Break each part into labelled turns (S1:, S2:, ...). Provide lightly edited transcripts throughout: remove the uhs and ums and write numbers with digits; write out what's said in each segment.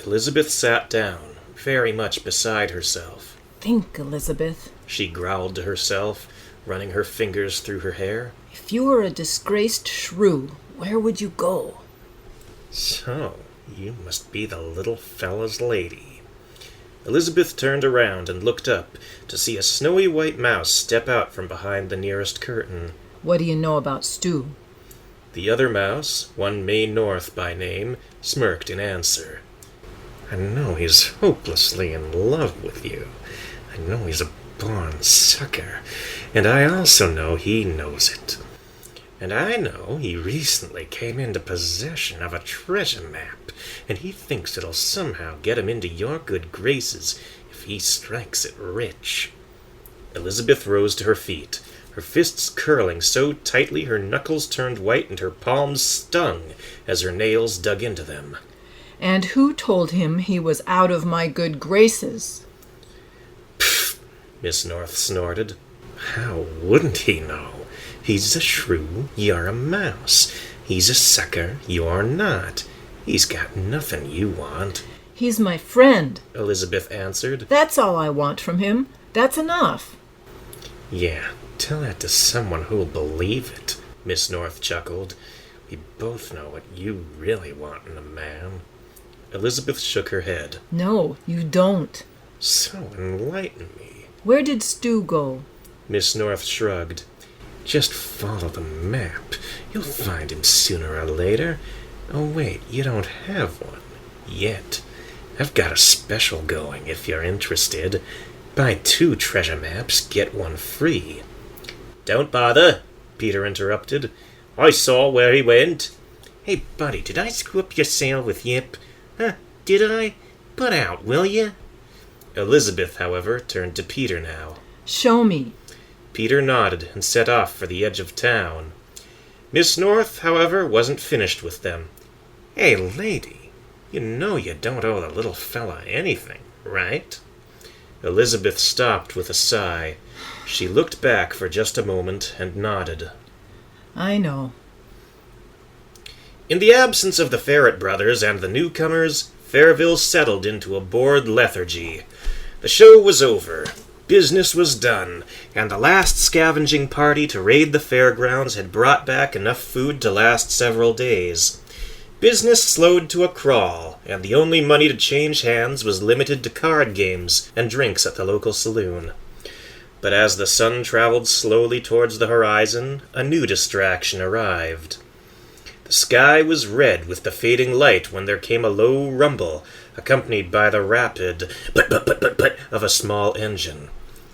S1: Elizabeth sat down, very much beside herself.
S2: Think, Elizabeth,
S1: she growled to herself, running her fingers through her hair.
S2: If you were a disgraced shrew, where would you go?
S1: So, you must be the little fella's lady. Elizabeth turned around and looked up to see a snowy white mouse step out from behind the nearest curtain.
S2: What do you know about Stu?
S1: The other mouse, one May North by name, smirked in answer. I know he's hopelessly in love with you. I know he's a born sucker, and I also know he knows it. And I know he recently came into possession of a treasure map, and he thinks it'll somehow get him into your good graces if he strikes it rich. Elizabeth rose to her feet, her fists curling so tightly her knuckles turned white and her palms stung as her nails dug into them.
S2: And who told him he was out of my good graces?
S1: Pfft, Miss North snorted. How wouldn't he know? He's a shrew, you're a mouse. He's a sucker, you're not. He's got nothing you want.
S2: He's my friend,
S1: Elizabeth answered.
S2: That's all I want from him. That's enough.
S1: Yeah, tell that to someone who'll believe it, Miss North chuckled. We both know what you really want in a man. Elizabeth shook her head. No,
S2: you don't.
S1: So enlighten me.
S2: Where did Stu go?
S1: Miss North shrugged. Just follow the map. You'll find him sooner or later. Oh, wait, you don't have one. Yet. I've got a special going, if you're interested. Buy 2 treasure maps, get 1 free. Don't bother, Peter interrupted. I saw where he went. Hey, buddy, did I screw up your sale with Yip? Huh, did I? Put out, will you? Elizabeth, however, turned to Peter now.
S2: Show me.
S1: Peter nodded and set off for the edge of town. Miss North, however, wasn't finished with them. Hey, lady, you know you don't owe the little fella anything, right? Elizabeth stopped with a sigh. She looked back for just a moment and nodded.
S2: I know.
S1: In the absence of the Ferret brothers and the newcomers, Fairville settled into a bored lethargy. The show was over. Business was done, and the last scavenging party to raid the fairgrounds had brought back enough food to last several days. Business slowed to a crawl, and the only money to change hands was limited to card games and drinks at the local saloon. But as the sun traveled slowly towards the horizon, a new distraction arrived. The sky was red with the fading light when there came a low rumble, accompanied by the rapid but of a small engine.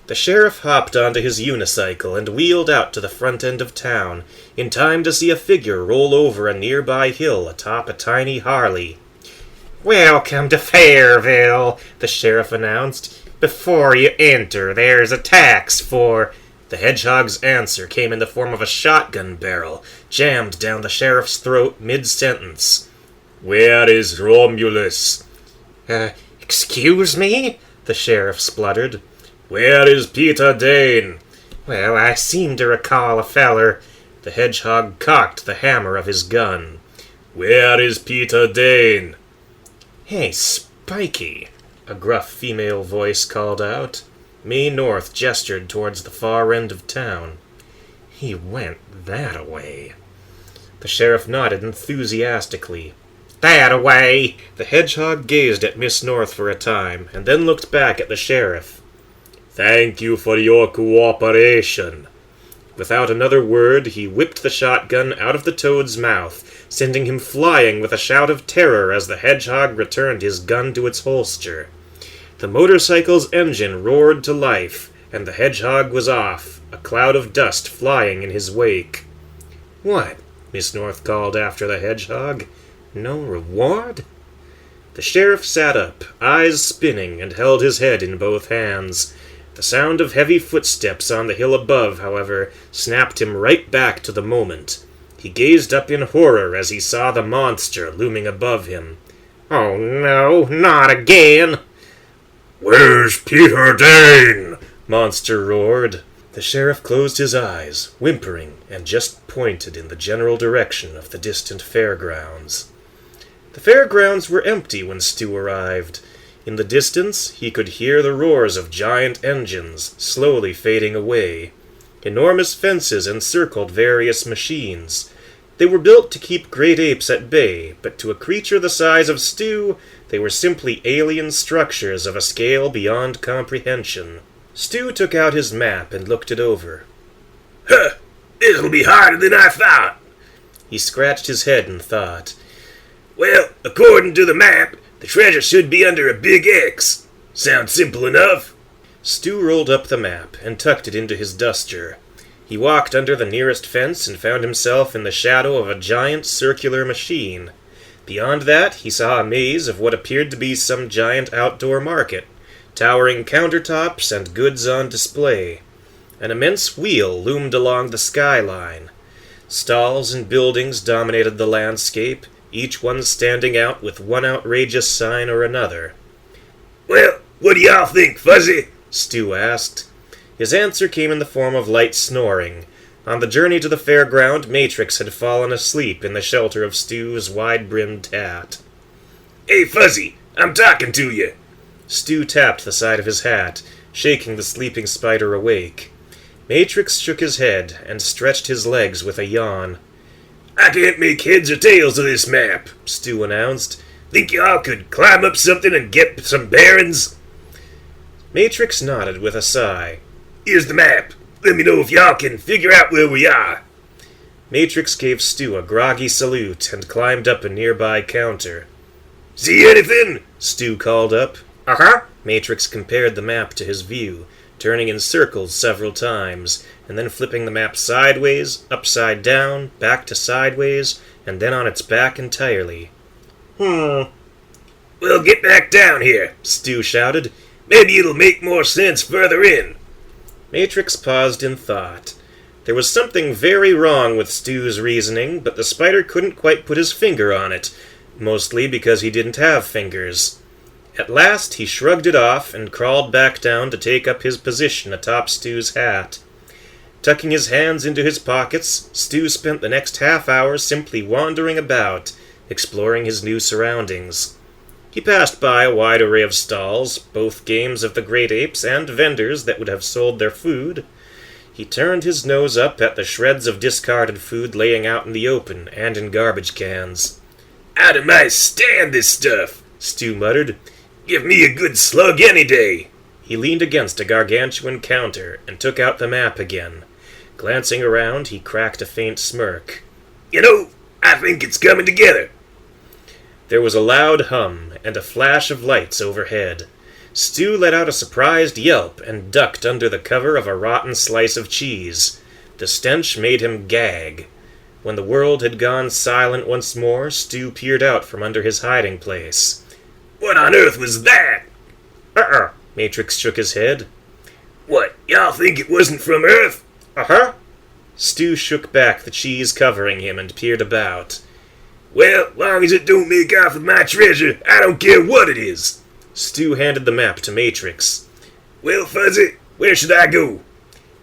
S1: The sheriff hopped onto his unicycle and wheeled out to the front end of town, in time to see a figure roll over a nearby hill atop a tiny Harley. "Welcome to Fairville," the sheriff announced. "Before you enter, there's a tax for—" The Hedgehog's answer came in the form of a shotgun barrel, jammed down the sheriff's throat mid-sentence. "Where is Romulus?" Excuse me?" the sheriff spluttered. "Where is Peter Dane?" "Well, I seem to recall a feller." The Hedgehog cocked the hammer of his gun. "Where is Peter Dane?" "Hey, Spiky," a gruff female voice called out. May North gestured towards the far end of town. "He went that-a-way." The sheriff nodded enthusiastically. "That-a-way!" The Hedgehog gazed at Miss North for a time, and then looked back at the sheriff. "Thank you for your cooperation." Without another word, he whipped the shotgun out of the toad's mouth, sending him flying with a shout of terror as the Hedgehog returned his gun to its holster. The motorcycle's engine roared to life, and the Hedgehog was off, a cloud of dust flying in his wake. "What?" Miss North called after the Hedgehog. "No reward?" The sheriff sat up, eyes spinning, and held his head in both hands. The sound of heavy footsteps on the hill above, however, snapped him right back to the moment. He gazed up in horror as he saw the monster looming above him. "Oh no, not again!" "Where's Peter Dane?" Monster roared. The sheriff closed his eyes, whimpering, and just pointed in the general direction of the distant fairgrounds. The fairgrounds were empty when Stu arrived. In the distance, he could hear the roars of giant engines slowly fading away. Enormous fences encircled various machines. They were built to keep great apes at bay, but to a creature the size of Stu, they were simply alien structures of a scale beyond comprehension. Stu took out his map and looked it over.
S3: Huh! This'll be harder than I thought.
S1: He scratched his head in thought.
S3: Well, according to the map, the treasure should be under a big X. Sounds simple enough.
S1: Stu rolled up the map and tucked it into his duster. He walked under the nearest fence and found himself in the shadow of a giant circular machine. Beyond that, he saw a maze of what appeared to be some giant outdoor market, towering countertops and goods on display. An immense wheel loomed along the skyline. Stalls and buildings dominated the landscape, each one standing out with one outrageous sign or another.
S3: Well, what do y'all think, Fuzzy?
S1: Stu asked. His answer came in the form of light snoring. On the journey to the fairground, Matrix had fallen asleep in the shelter of Stu's wide-brimmed hat.
S3: Hey, Fuzzy, I'm talking to you.
S1: Stu tapped the side of his hat, shaking the sleeping spider awake. Matrix shook his head and stretched his legs with a yawn.
S3: I can't make heads or tails of this map, Stu announced. Think y'all could climb up something and get some bearings?
S1: Matrix nodded with a sigh.
S3: Here's the map. Let me know if y'all can figure out where we are.
S1: Matrix gave Stu a groggy salute and climbed up a nearby counter.
S3: See anything?
S1: Stu called up.
S3: Uh-huh.
S1: Matrix compared the map to his view, turning in circles several times, and then flipping the map sideways, upside down, back to sideways, and then on its back entirely.
S3: Well, get back down here,
S1: Stu shouted.
S3: Maybe it'll make more sense further in.
S1: Matrix paused in thought. There was something very wrong with Stu's reasoning, but the spider couldn't quite put his finger on it, mostly because he didn't have fingers. At last he shrugged it off and crawled back down to take up his position atop Stu's hat. Tucking his hands into his pockets, Stu spent the next half hour simply wandering about, exploring his new surroundings. He passed by a wide array of stalls, both games of the great apes and vendors that would have sold their food. He turned his nose up at the shreds of discarded food laying out in the open and in garbage cans.
S3: Out of my stand this stuff,
S1: Stu muttered.
S3: Give me a good slug any day.
S1: He leaned against a gargantuan counter and took out the map again. Glancing around, he cracked a faint smirk.
S3: You know, I think it's coming together.
S1: There was a loud hum and a flash of lights overhead. Stu let out a surprised yelp and ducked under the cover of a rotten slice of cheese. The stench made him gag. When the world had gone silent once more, Stu peered out from under his hiding place.
S3: What on earth was that?
S1: Matrix shook his head.
S3: What, y'all think it wasn't from Earth?
S1: Uh-huh. Stu shook back the cheese covering him and peered about.
S3: Well, long as it don't make off with my treasure, I don't care what it is.
S1: Stu handed the map to Matrix.
S3: Well, Fuzzy, where should I go?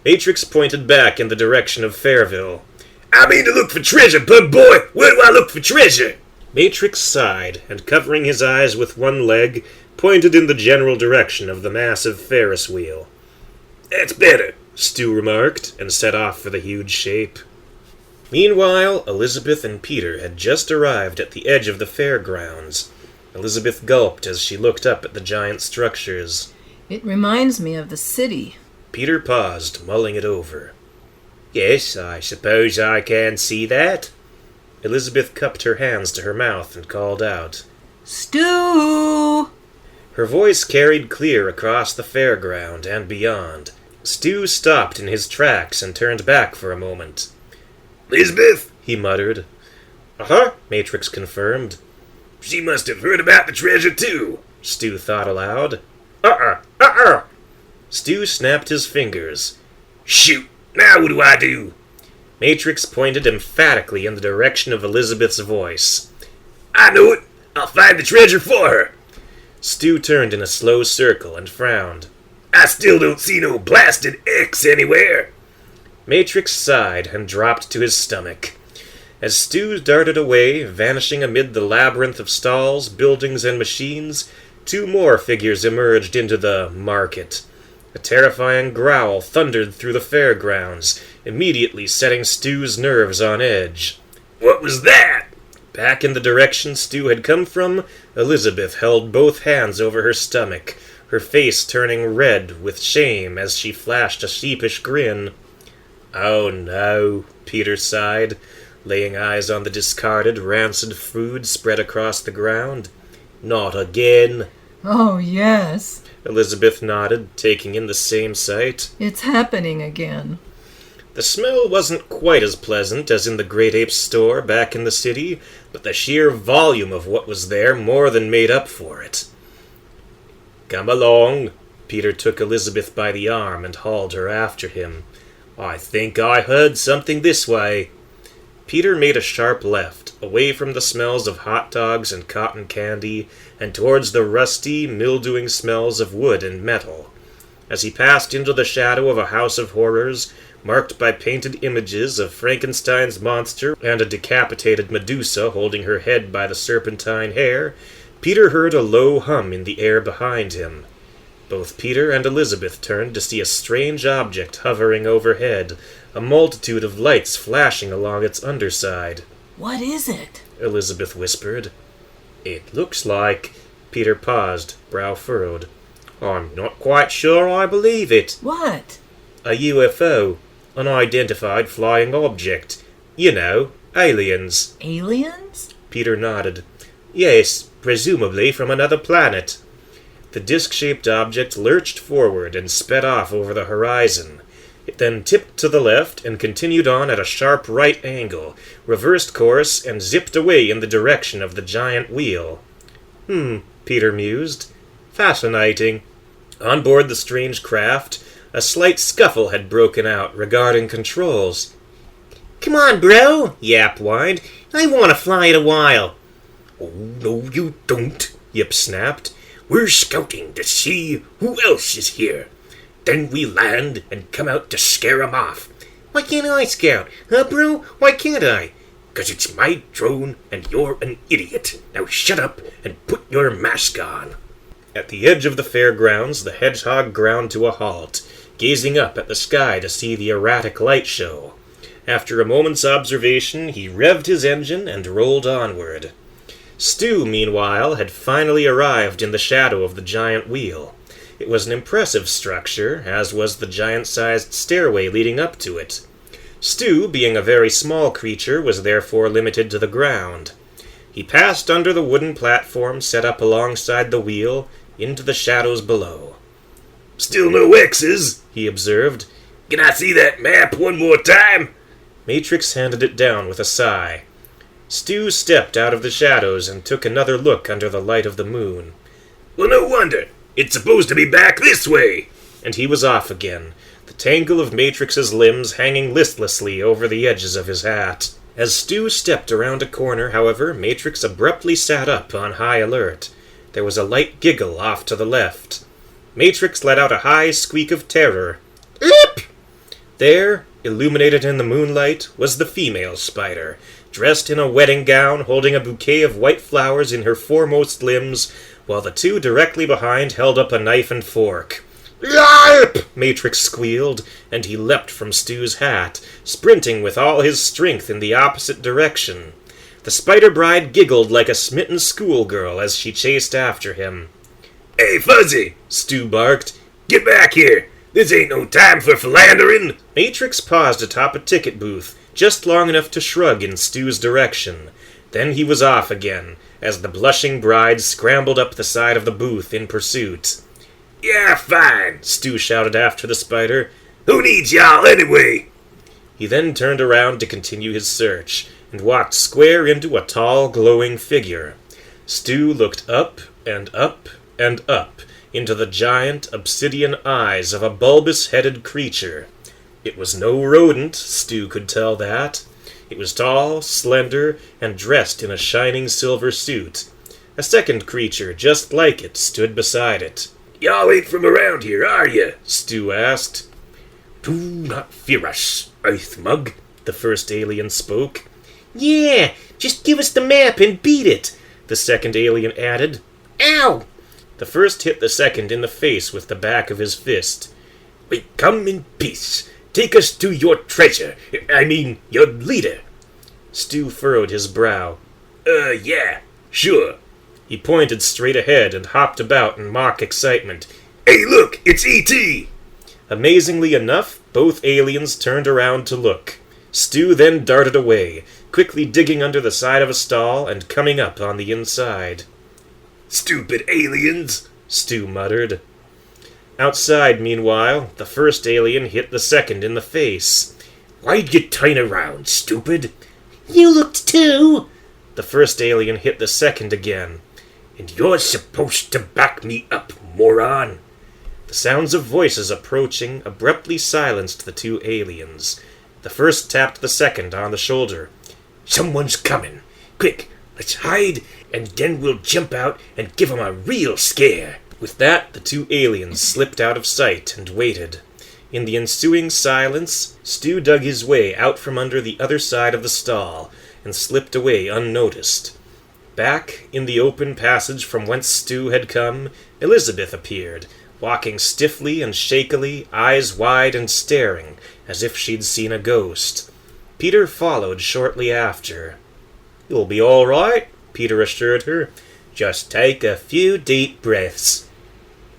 S1: Matrix pointed back in the direction of Fairville.
S3: I mean to look for treasure, bug boy. Where do I look for treasure?
S1: Matrix sighed, and covering his eyes with one leg, pointed in the general direction of the massive Ferris wheel.
S3: That's better,
S1: Stu remarked, and set off for the huge shape. Meanwhile, Elizabeth and Peter had just arrived at the edge of the fairgrounds. Elizabeth gulped as she looked up at the giant structures.
S2: It reminds me of the city.
S1: Peter paused, mulling it over. Yes, I suppose I can see that. Elizabeth cupped her hands to her mouth and called out.
S2: Stu!
S1: Her voice carried clear across the fairground and beyond. Stu stopped in his tracks and turned back for a moment.
S3: Elizabeth,
S1: he muttered. Uh-huh, Matrix confirmed.
S3: She must have heard about the treasure too,
S1: Stu thought aloud. Stu snapped his fingers.
S3: Shoot, now what do I do?
S1: Matrix pointed emphatically in the direction of Elizabeth's voice.
S3: I know it. I'll find the treasure for her.
S1: Stu turned in a slow circle and frowned.
S3: I still don't see no blasted X anywhere.
S1: Matrix sighed and dropped to his stomach. As Stu darted away, vanishing amid the labyrinth of stalls, buildings, and machines, two more figures emerged into the market. A terrifying growl thundered through the fairgrounds, immediately setting Stu's nerves on edge.
S3: What was that?
S1: Back in the direction Stu had come from, Elizabeth held both hands over her stomach, her face turning red with shame as she flashed a sheepish grin. "Oh no," Peter sighed, laying eyes on the discarded, rancid food spread across the ground. "Not again."
S2: Oh, yes.
S1: Elizabeth nodded, taking in the same sight.
S2: It's happening again.
S1: The smell wasn't quite as pleasant as in the Great Ape's store back in the city, but the sheer volume of what was there more than made up for it. "Come along." Peter took Elizabeth by the arm and hauled her after him. "I think I heard something this way." Peter made a sharp left, away from the smells of hot dogs and cotton candy, and towards the rusty, mildewing smells of wood and metal. As he passed into the shadow of a house of horrors, marked by painted images of Frankenstein's monster and a decapitated Medusa holding her head by the serpentine hair, Peter heard a low hum in the air behind him. Both Peter and Elizabeth turned to see a strange object hovering overhead, a multitude of lights flashing along its underside.
S2: What is it?
S1: Elizabeth whispered. "It looks like—" Peter paused, brow furrowed. "I'm not quite sure I believe it."
S2: What?
S1: "A UFO, unidentified flying object. You know, aliens."
S2: Aliens?
S1: Peter nodded. "Yes, presumably from another planet." The disc-shaped object lurched forward and sped off over the horizon. It then tipped to the left and continued on at a sharp right angle, reversed course, and zipped away in the direction of the giant wheel. Peter mused. Fascinating. On board the strange craft, a slight scuffle had broken out regarding controls. "Come on, bro," Yap whined. "I want to fly it a while."
S3: "Oh, no you don't," Yip snapped. "We're scouting to see who else is here. Then we land and come out to scare 'em off."
S1: "Why can't I scout? Huh, bro? Why can't I?"
S3: "'Cause it's my drone and you're an idiot. Now shut up and put your mask on."
S1: At the edge of the fairgrounds, the Hedgehog ground to a halt, gazing up at the sky to see the erratic light show. After a moment's observation, he revved his engine and rolled onward. Stu, meanwhile, had finally arrived in the shadow of the giant wheel. It was an impressive structure, as was the giant-sized stairway leading up to it. Stu, being a very small creature, was therefore limited to the ground. He passed under the wooden platform set up alongside the wheel, into the shadows below.
S3: "Still no X's,"
S1: he observed.
S3: "Can I see that map one more time?"
S1: Matrix handed it down with a sigh. Stu stepped out of the shadows and took another look under the light of the moon.
S3: "Well, no wonder. It's supposed to be back this way."
S1: And he was off again, the tangle of Matrix's limbs hanging listlessly over the edges of his hat. As Stu stepped around a corner, however, Matrix abruptly sat up on high alert. There was a light giggle off to the left. Matrix let out a high squeak of terror. "Eep!" There, illuminated in the moonlight, was the female spider, dressed in a wedding gown, holding a bouquet of white flowers in her foremost limbs, while the two directly behind held up a knife and fork. "Yarp!" Matrix squealed, and he leapt from Stu's hat, sprinting with all his strength in the opposite direction. The spider bride giggled like a smitten schoolgirl as she chased after him.
S3: "Hey, Fuzzy!" Stu barked. "Get back here! This ain't no time for philandering!"
S1: Matrix paused atop a ticket booth, just long enough to shrug in Stu's direction. Then he was off again, as the blushing bride scrambled up the side of the booth in pursuit.
S3: "Yeah, fine!"
S1: Stu shouted after the spider.
S3: "Who needs y'all anyway?"
S1: He then turned around to continue his search, and walked square into a tall, glowing figure. Stu looked up and up and up into the giant, obsidian eyes of a bulbous-headed creature. It was no rodent, Stu could tell that. It was tall, slender, and dressed in a shining silver suit. A second creature, just like it, stood beside it.
S3: "Y'all ain't from around here, are you?"
S1: Stu asked.
S3: "Do not fear us, Earth Mug,"
S1: the first alien spoke.
S3: Yeah, just give us the map and beat it, the second alien added. Ow! The first hit the second in the face with the back of his fist. We come in peace. Take us to your treasure. Your leader. Stu furrowed his brow. Yeah, sure. He pointed straight ahead and hopped about in mock excitement. Hey, look, it's E.T. Amazingly enough, both aliens turned around to look. Stu then darted away, quickly digging under the side of a stall and coming up on the inside. Stupid aliens, Stu muttered. Outside, meanwhile, the first alien hit the second in the face. Why'd you turn around, stupid? You looked too. The first alien hit the second again. And you're supposed to back me up, moron. The sounds of voices approaching abruptly silenced the two aliens. The first tapped the second on the shoulder. Someone's coming. Quick, let's hide, and then we'll jump out and give 'em a real scare. With that, the two aliens slipped out of sight and waited. In the ensuing silence, Stu dug his way out from under the other side of the stall and slipped away unnoticed. Back in the open passage from whence Stu had come, Elizabeth appeared, walking stiffly and shakily, eyes wide and staring, as if she'd seen a ghost. Peter followed shortly after. You'll be all right, Peter assured her. Just take a few deep breaths.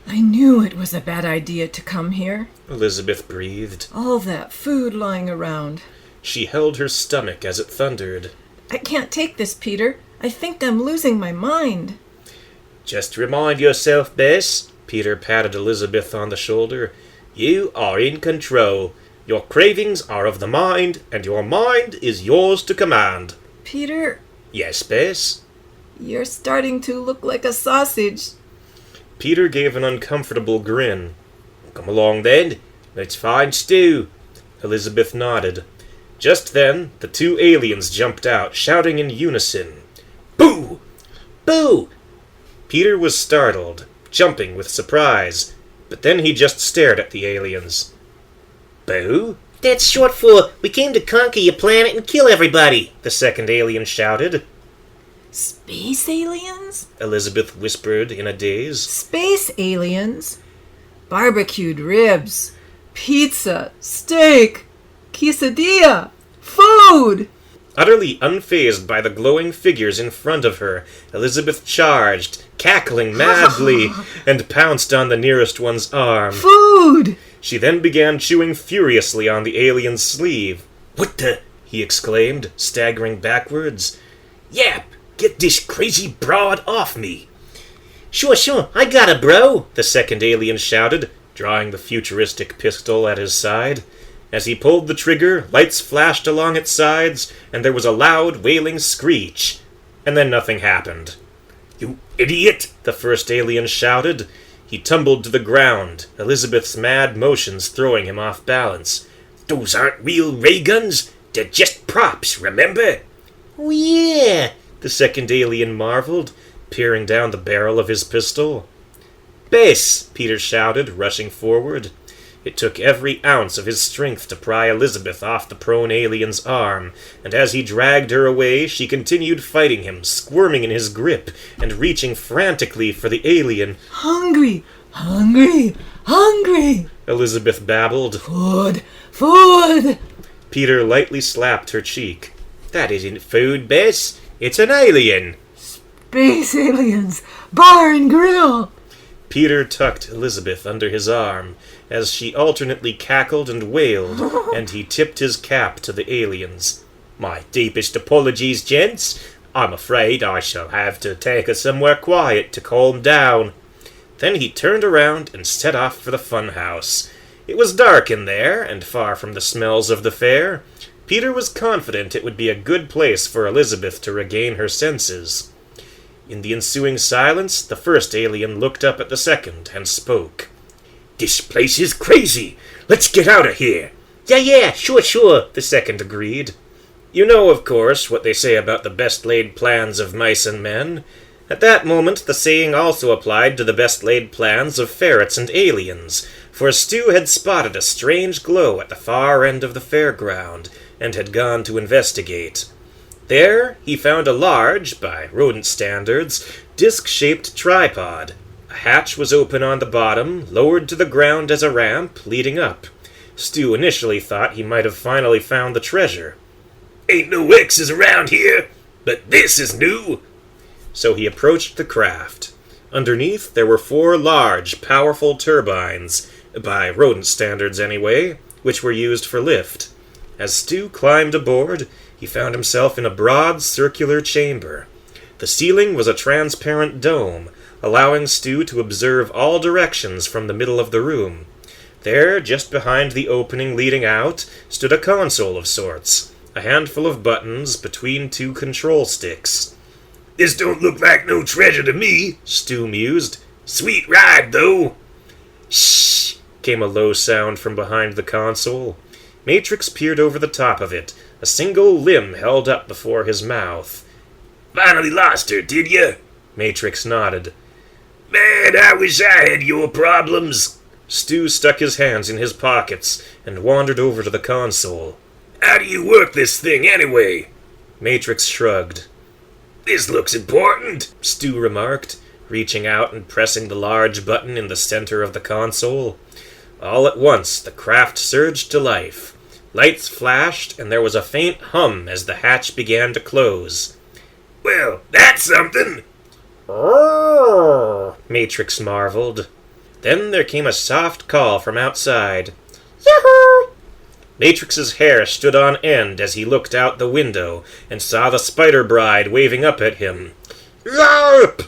S2: I knew it was a bad idea to come here.
S1: Elizabeth breathed.
S2: All that food lying around.
S1: She held her stomach as it thundered.
S2: I can't take this, Peter. I think I'm losing my mind.
S3: Just remind yourself, Bess, Peter patted Elizabeth on the shoulder. You are in control. Your cravings are of the mind, and your mind is yours to command.
S2: Peter?
S3: Yes, Bess?
S2: You're starting to look like a sausage.
S1: Peter gave an uncomfortable grin.
S3: Come along, then. Let's find Stu.
S1: Elizabeth nodded. Just then, the two aliens jumped out, shouting in unison.
S3: Boo! Boo!
S1: Peter was startled, jumping with surprise, but then he just stared at the aliens.
S3: Boo? That's short for, we came to conquer your planet and kill everybody, the second alien shouted.
S2: Space aliens?
S1: Elizabeth whispered in a daze.
S2: Space aliens? Barbecued ribs, pizza, steak, quesadilla, food!
S1: Utterly unfazed by the glowing figures in front of her, Elizabeth charged, cackling madly, and pounced on the nearest one's arm.
S2: Food!
S1: She then began chewing furiously on the alien's sleeve.
S3: What the?
S1: He exclaimed, staggering backwards.
S3: Yap! Get this crazy broad off me! Sure, I got it, bro!
S1: The second alien shouted, drawing the futuristic pistol at his side. As he pulled the trigger, lights flashed along its sides, and there was a loud, wailing screech. And then nothing happened.
S3: You idiot!
S1: The first alien shouted. He tumbled to the ground, Elizabeth's mad motions throwing him off balance.
S3: Those aren't real ray guns. They're just props, remember?
S2: Oh, yeah,
S1: the second alien marveled, peering down the barrel of his pistol. Bess! Peter shouted, rushing forward. It took every ounce of his strength to pry Elizabeth off the prone alien's arm, and as he dragged her away, she continued fighting him, squirming in his grip, and reaching frantically for the alien.
S2: Hungry! Hungry! Hungry!
S1: Elizabeth babbled.
S2: Food! Food!
S1: Peter lightly slapped her cheek.
S3: That isn't food, Bess. It's an alien.
S2: Space aliens! Bar and grill!
S1: Peter tucked Elizabeth under his arm, as she alternately cackled and wailed, and he tipped his cap to the aliens.
S3: My deepest apologies, gents. I'm afraid I shall have to take her somewhere quiet to calm down.
S1: Then he turned around and set off for the fun house. It was dark in there, and far from the smells of the fair. Peter was confident it would be a good place for Elizabeth to regain her senses. In the ensuing silence, the first alien looked up at the second and spoke.
S3: This place is crazy. Let's get out of here.
S2: Yeah, sure,
S1: the second agreed. You know, of course, what they say about the best-laid plans of mice and men. At that moment, the saying also applied to the best-laid plans of ferrets and aliens, for Stu had spotted a strange glow at the far end of the fairground, and had gone to investigate. There, he found a large, by rodent standards, disc-shaped tripod. A hatch was open on the bottom, lowered to the ground as a ramp, leading up. Stu initially thought he might have finally found the treasure.
S3: Ain't no X's around here, but this is new.
S1: So he approached the craft. Underneath, there were 4 large, powerful turbines, by rodent standards anyway, which were used for lift. As Stu climbed aboard, he found himself in a broad, circular chamber. The ceiling was a transparent dome, allowing Stu to observe all directions from the middle of the room. There, just behind the opening leading out, stood a console of sorts, a handful of buttons between 2 control sticks.
S3: This don't look like no treasure to me, Stu mused. Sweet ride, though.
S1: Shh! Came a low sound from behind the console. Matrix peered over the top of it, a single limb held up before his mouth.
S3: Finally lost her, did ya?
S1: Matrix nodded.
S3: Man, I wish I had your problems.
S1: Stu stuck his hands in his pockets and wandered over to the console.
S3: How do you work this thing anyway?
S1: Matrix shrugged.
S3: This looks important,
S1: Stu remarked, reaching out and pressing the large button in the center of the console. All at once, the craft surged to life. Lights flashed, and there was a faint hum as the hatch began to close.
S3: Well, that's something.
S1: "Roar!" Matrix marveled. Then there came a soft call from outside. Yoo-hoo! Matrix's hair stood on end as he looked out the window and saw the Spider Bride waving up at him. Yarp!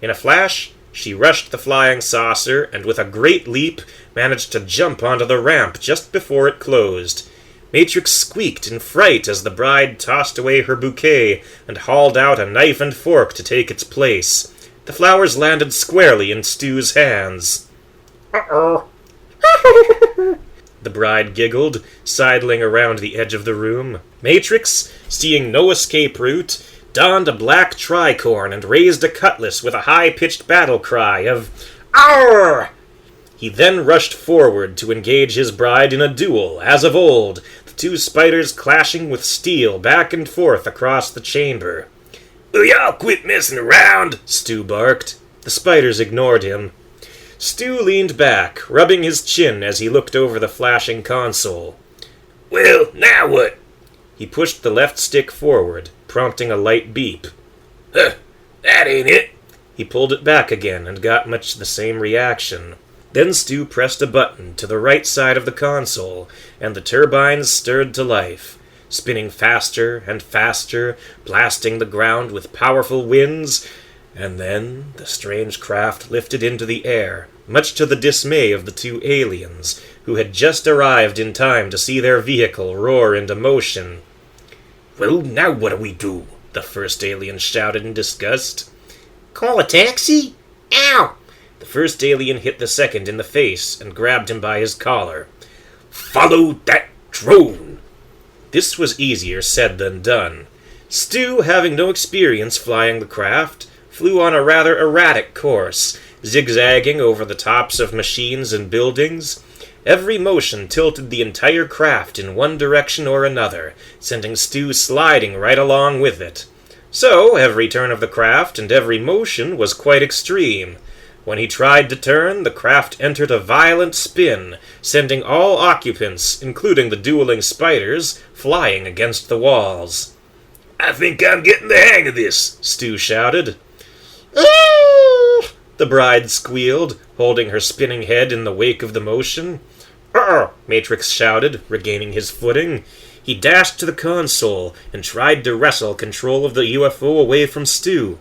S1: In a flash, she rushed the flying saucer and with a great leap managed to jump onto the ramp just before it closed. Matrix squeaked in fright as the bride tossed away her bouquet and hauled out a knife and fork to take its place. The flowers landed squarely in Stu's hands. Uh-oh. The bride giggled, sidling around the edge of the room. Matrix, seeing no escape route, donned a black tricorn and raised a cutlass with a high-pitched battle cry of "Arr!" He then rushed forward to engage his bride in a duel, as of old, the 2 spiders clashing with steel back and forth across the chamber.
S3: Will y'all quit messing around?
S1: Stu barked. The spiders ignored him. Stu leaned back, rubbing his chin as he looked over the flashing console.
S3: Well, now what?
S1: He pushed the left stick forward, prompting a light beep.
S3: Huh, that ain't it.
S1: He pulled it back again and got much the same reaction. Then Stu pressed a button to the right side of the console, and the turbines stirred to life, spinning faster and faster, blasting the ground with powerful winds. And then the strange craft lifted into the air, much to the dismay of the 2 aliens, who had just arrived in time to see their vehicle roar into motion.
S3: Well, now what do we do?
S1: The first alien shouted in disgust.
S3: Call a taxi? Ow!
S1: The first alien hit the second in the face and grabbed him by his collar.
S3: Follow that drone!
S1: This was easier said than done. Stu, having no experience flying the craft, flew on a rather erratic course, zigzagging over the tops of machines and buildings. Every motion tilted the entire craft in one direction or another, sending Stu sliding right along with it. So, every turn of the craft and every motion was quite extreme. When he tried to turn, the craft entered a violent spin, sending all occupants, including the dueling spiders, flying against the walls.
S3: I think I'm getting the hang of this,
S1: Stu shouted. "Ah!" The bride squealed, holding her spinning head in the wake of the motion. Matrix shouted, regaining his footing. He dashed to the console and tried to wrestle control of the UFO away from Stu.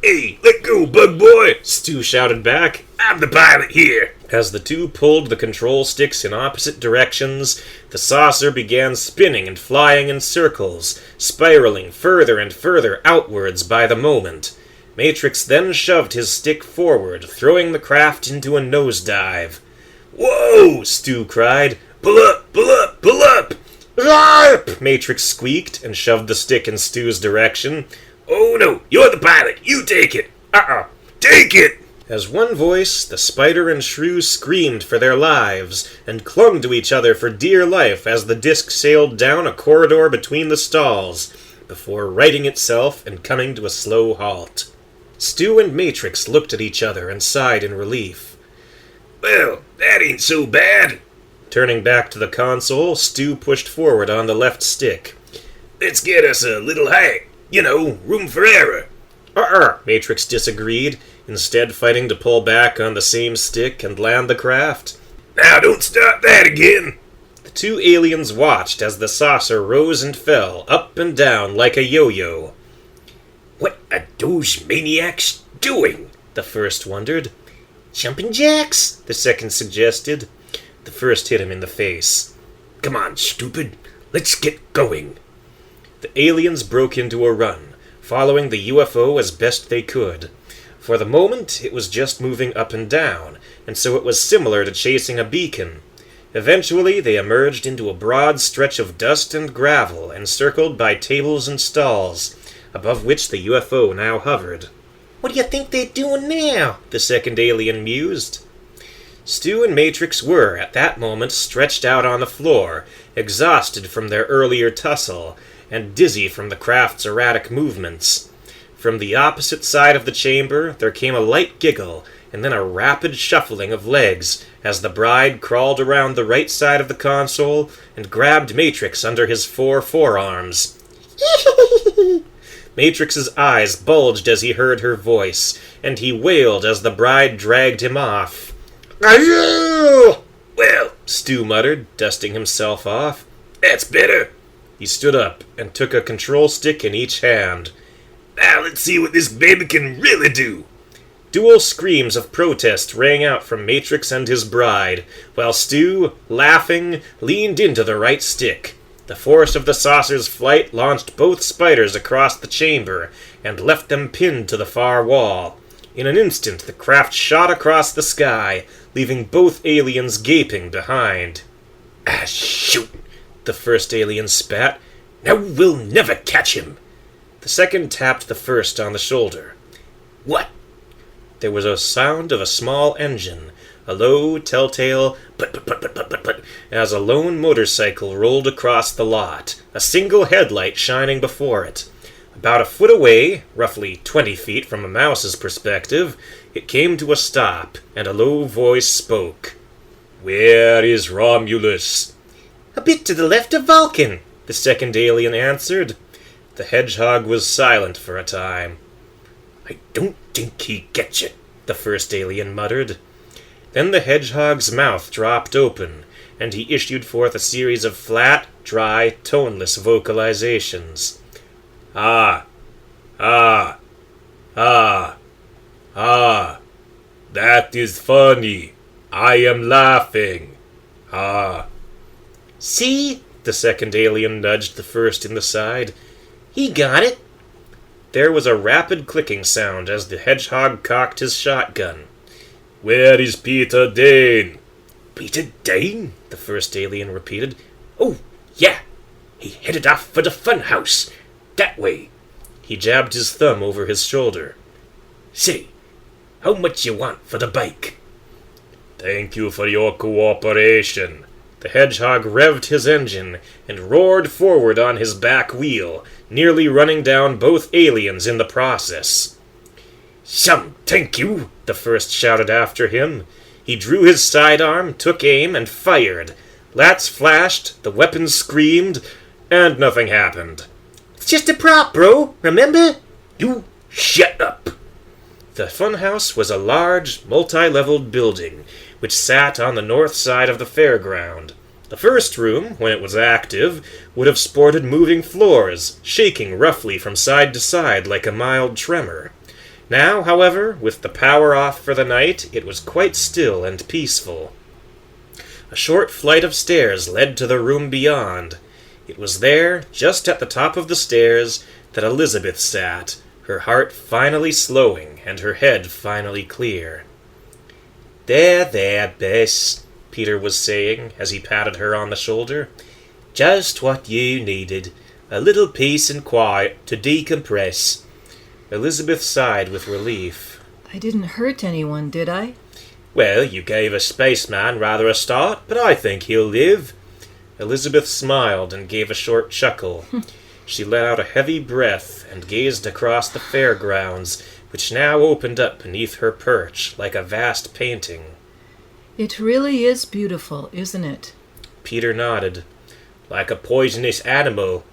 S3: Hey, let go, bug boy,
S1: Stu shouted back.
S3: I'm the pilot here.
S1: As the 2 pulled the control sticks in opposite directions, the saucer began spinning and flying in circles, spiraling further and further outwards by the moment. Matrix then shoved his stick forward, throwing the craft into a nosedive.
S3: Whoa!
S1: Stu cried.
S3: Pull up, pull up, pull up!
S1: "Larp!" Matrix squeaked and shoved the stick in Stu's direction.
S3: Oh no, you're the pilot, you take it!
S1: Uh-uh.
S3: Take it!
S1: As one voice, the spider and shrew screamed for their lives and clung to each other for dear life as the disc sailed down a corridor between the stalls, before righting itself and coming to a slow halt. Stu and Matrix looked at each other and sighed in relief.
S3: Well, that ain't so bad.
S1: Turning back to the console, Stu pushed forward on the left stick.
S3: Let's get us a little height. You know, room for error.
S1: Matrix disagreed, instead fighting to pull back on the same stick and land the craft.
S3: Now don't start that again.
S1: The two aliens watched as the saucer rose and fell, up and down like a yo-yo.
S3: What are those maniacs doing?
S1: The first wondered.
S2: Jumping jacks,
S1: the second suggested. The first hit him in the face.
S3: Come on, stupid. Let's get going.
S1: The aliens broke into a run, following the UFO as best they could. For the moment, it was just moving up and down, and so it was similar to chasing a beacon. Eventually, they emerged into a broad stretch of dust and gravel, encircled by tables and stalls, above which the UFO now hovered.
S2: What do you think they're doing now?
S1: The second alien mused. Stu and Matrix were, at that moment, stretched out on the floor, exhausted from their earlier tussle, and dizzy from the craft's erratic movements. From the opposite side of the chamber, there came a light giggle, and then a rapid shuffling of legs, as the bride crawled around the right side of the console and grabbed Matrix under his 4 forearms. Matrix's eyes bulged as he heard her voice, and he wailed as the bride dragged him off.
S3: Well,
S1: Stu muttered, dusting himself off.
S3: That's better.
S1: He stood up and took a control stick in each hand.
S3: Now let's see what this baby can really do.
S1: Dual screams of protest rang out from Matrix and his bride, while Stu, laughing, leaned into the right stick. The force of the saucer's flight launched both spiders across the chamber and left them pinned to the far wall. In an instant, the craft shot across the sky, leaving both aliens gaping behind.
S3: Ah, shoot!
S1: The first alien spat.
S3: Now we'll never catch him.
S1: The second tapped the first on the shoulder.
S3: What?
S1: There was a sound of a small engine, a low, telltale but, as a lone motorcycle rolled across the lot, a single headlight shining before it. About a foot away, roughly 20 feet from a mouse's perspective, it came to a stop, and a low voice spoke.
S3: Where is Romulus?
S2: A bit to the left of Vulcan,
S1: the second alien answered. The Hedgehog was silent for a time.
S3: I don't think he gets it,
S1: the first alien muttered. Then the Hedgehog's mouth dropped open, and he issued forth a series of flat, dry, toneless vocalizations.
S3: Ah, ah, ah, ah. That is funny. I am laughing. Ah.
S2: See?
S1: The second alien nudged the first in the side.
S2: He got it.
S1: There was a rapid clicking sound as the Hedgehog cocked his shotgun.
S3: Where is Peter Dane?
S1: Peter Dane? The first alien repeated.
S3: Oh, yeah. He headed off for the fun house. That way.
S1: He jabbed his thumb over his shoulder.
S3: Say, how much you want for the bike?
S1: Thank you for your cooperation. The Hedgehog revved his engine and roared forward on his back wheel, nearly running down both aliens in the process.
S3: Some thank you,
S1: the first shouted after him. He drew his sidearm, took aim, and fired. Lats flashed, the weapon screamed, and nothing happened.
S2: It's just a prop, bro, remember?
S3: You shut up.
S1: The funhouse was a large, multi-leveled building, which sat on the north side of the fairground. The first room, when it was active, would have sported moving floors, shaking roughly from side to side like a mild tremor. Now, however, with the power off for the night, it was quite still and peaceful. A short flight of stairs led to the room beyond. It was there, just at the top of the stairs, that Elizabeth sat, her heart finally slowing and her head finally clear. There, Bess, Peter was saying as he patted her on the shoulder. Just what you needed. A little peace and quiet to decompress. Elizabeth sighed with relief.
S2: I didn't hurt anyone, did I?
S3: Well, you gave a spaceman rather a start, but I think he'll live. Elizabeth smiled and gave a short chuckle. She let out a heavy breath and gazed across the fairgrounds, which now opened up beneath her perch like a vast painting.
S2: It really is beautiful, isn't it?
S3: Peter nodded. Like a poisonous animal.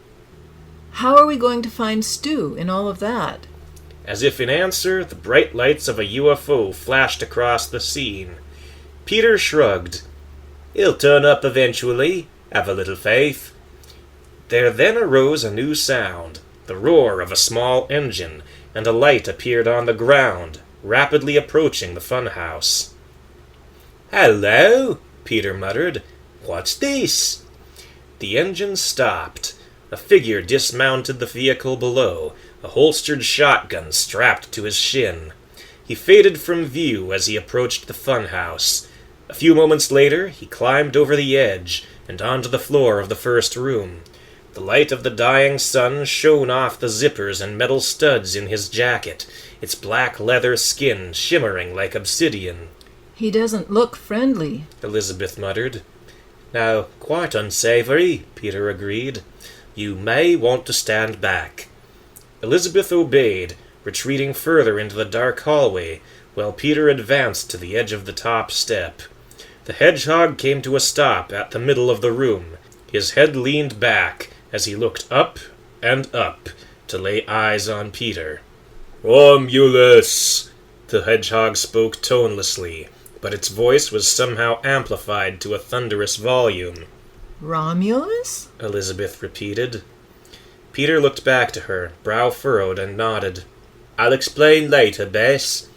S2: How are we going to find Stu in all of that?
S3: As if in answer, the bright lights of a UFO flashed across the scene. Peter shrugged. He'll turn up eventually. Have a little faith. There then arose a new sound, the roar of a small engine, and a light appeared on the ground, rapidly approaching the funhouse. "Hello," Peter muttered. "What's this?" The engine stopped. A figure dismounted the vehicle below, a holstered shotgun strapped to his shin. He faded from view as he approached the funhouse. A few moments later, he climbed over the edge and onto the floor of the first room. The light of the dying sun shone off the zippers and metal studs in his jacket, its black leather skin shimmering like obsidian.
S2: He doesn't look friendly,
S3: Elizabeth muttered. "No, quite unsavory," Peter agreed. "You may want to stand back." Elizabeth obeyed, retreating further into the dark hallway, while Peter advanced to the edge of the top step. The hedgehog came to a stop at the middle of the room. His head leaned back as he looked up and up to lay eyes on Peter. "Romulus!" The hedgehog spoke tonelessly, but its voice was somehow amplified to a thunderous volume.
S2: Romulus?
S3: Elizabeth repeated. Peter looked back to her, brow furrowed, and nodded. "I'll explain later, Bess."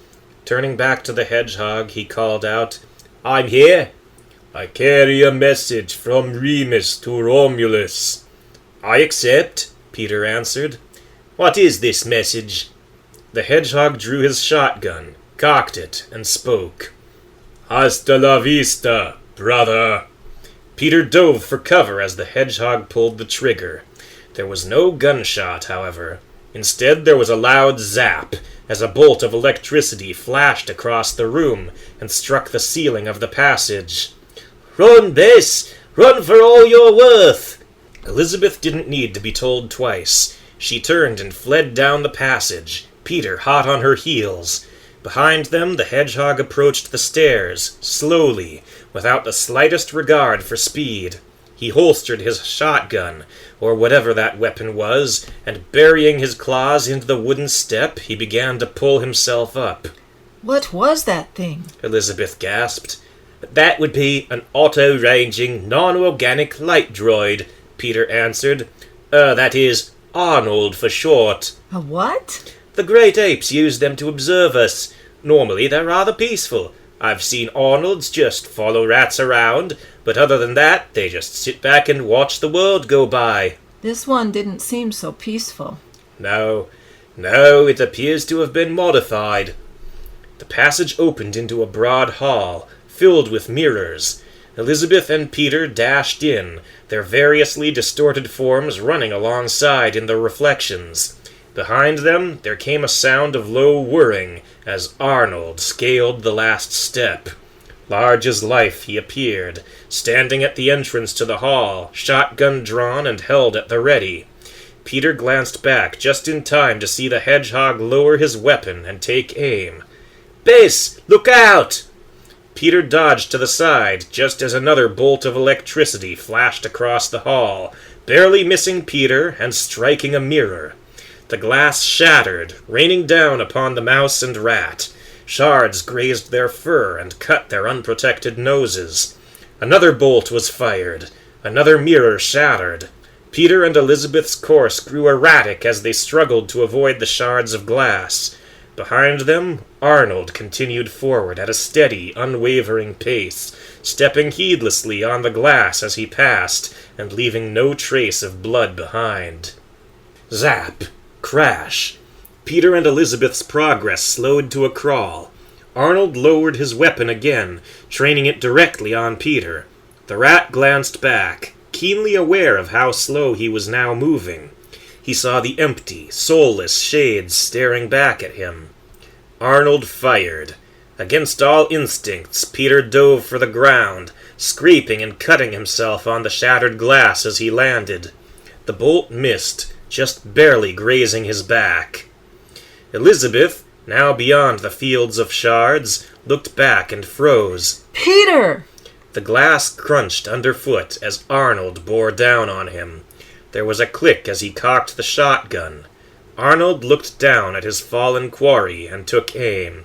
S3: Turning back to the hedgehog, he called out, "I'm here. I carry a message from Remus to Romulus." "I accept," Peter answered. "What is this message?" The hedgehog drew his shotgun, cocked it, and spoke. "Hasta la vista, brother." Peter dove for cover as the hedgehog pulled the trigger. There was no gunshot, however. Instead, there was a loud zap as a bolt of electricity flashed across the room and struck the ceiling of the passage. "Run, Bess! Run for all you're worth!" Elizabeth didn't need to be told twice. She turned and fled down the passage, Peter hot on her heels. Behind them, the hedgehog approached the stairs, slowly, without the slightest regard for speed. He holstered his shotgun, or whatever that weapon was, and burying his claws into the wooden step, he began to pull himself up.
S2: What was that thing?
S3: Elizabeth gasped. "That would be an auto-ranging, non-organic light droid," Peter answered. That is, Arnold for short.
S2: A what?
S3: The great apes use them to observe us. Normally they're rather peaceful. I've seen Arnolds just follow rats around, but other than that, they just sit back and watch the world go by.
S2: This one didn't seem so peaceful.
S3: No, it appears to have been modified. The passage opened into a broad hall, filled with mirrors. Elizabeth and Peter dashed in, their variously distorted forms running alongside in the reflections. Behind them, there came a sound of low whirring as Arnold scaled the last step. Large as life he appeared, standing at the entrance to the hall, shotgun drawn and held at the ready. Peter glanced back just in time to see the hedgehog lower his weapon and take aim. "Bess, look out!" Peter dodged to the side just as another bolt of electricity flashed across the hall, barely missing Peter and striking a mirror. The glass shattered, raining down upon the mouse and rat. Shards grazed their fur and cut their unprotected noses. Another bolt was fired. Another mirror shattered. Peter and Elizabeth's course grew erratic as they struggled to avoid the shards of glass. Behind them, Arnold continued forward at a steady, unwavering pace, stepping heedlessly on the glass as he passed, and leaving no trace of blood behind. Zap! Crash! Peter and Elizabeth's progress slowed to a crawl. Arnold lowered his weapon again, training it directly on Peter. The rat glanced back, keenly aware of how slow he was now moving. He saw the empty, soulless shades staring back at him.
S1: Arnold fired. Against all instincts, Peter dove for the ground, scraping and cutting himself on the shattered glass as he landed. The bolt missed, just barely grazing his back. Elizabeth, now beyond the fields of shards, looked back and froze.
S2: Peter!
S1: The glass crunched underfoot as Arnold bore down on him. There was a click as he cocked the shotgun. Arnold looked down at his fallen quarry and took aim.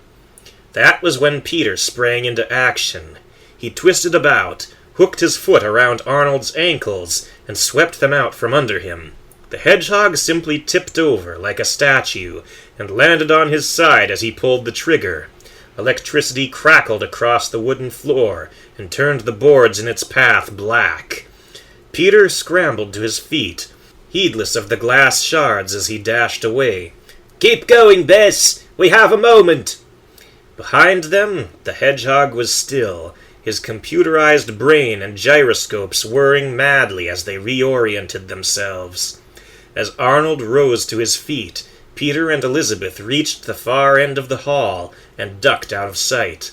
S1: That was when Peter sprang into action. He twisted about, hooked his foot around Arnold's ankles, and swept them out from under him. The hedgehog simply tipped over like a statue and landed on his side as he pulled the trigger. Electricity crackled across the wooden floor and turned the boards in its path black. Peter scrambled to his feet, heedless of the glass shards as he dashed away. "Keep going, Bess! We have a moment!" Behind them, the hedgehog was still, his computerized brain and gyroscopes whirring madly as they reoriented themselves. As Arnold rose to his feet, Peter and Elizabeth reached the far end of the hall and ducked out of sight.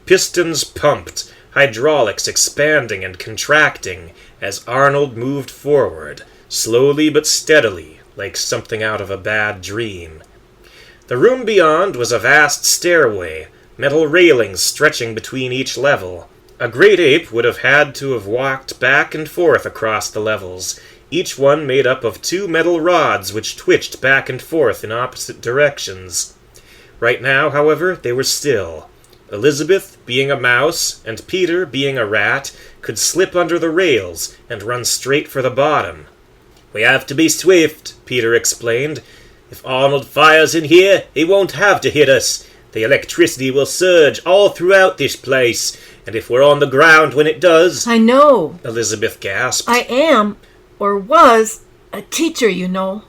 S1: Pistons pumped, hydraulics expanding and contracting as Arnold moved forward, slowly but steadily, like something out of a bad dream. The room beyond was a vast stairway, metal railings stretching between each level. A great ape would have had to have walked back and forth across the levels, each one made up of 2 metal rods which twitched back and forth in opposite directions. Right now, however, they were still. Elizabeth, being a mouse, and Peter, being a rat, could slip under the rails and run straight for the bottom. "We have to be swift," Peter explained. "If Arnold fires in here, he won't have to hit us. The electricity will surge all throughout this place, and if we're on the ground when it does—"
S2: I know.
S1: Elizabeth gasped.
S2: I am, or was, a teacher, you know.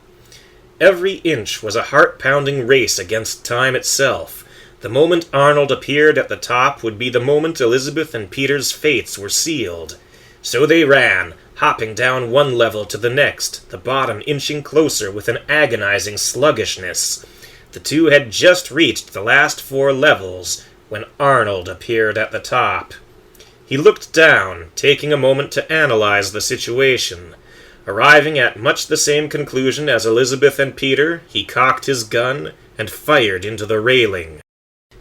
S1: Every inch was a heart-pounding race against time itself. The moment Arnold appeared at the top would be the moment Elizabeth and Peter's fates were sealed. So they ran, hopping down one level to the next, the bottom inching closer with an agonizing sluggishness. The two had just reached the last 4 levels when Arnold appeared at the top. He looked down, taking a moment to analyze the situation. Arriving at much the same conclusion as Elizabeth and Peter, he cocked his gun and fired into the railing.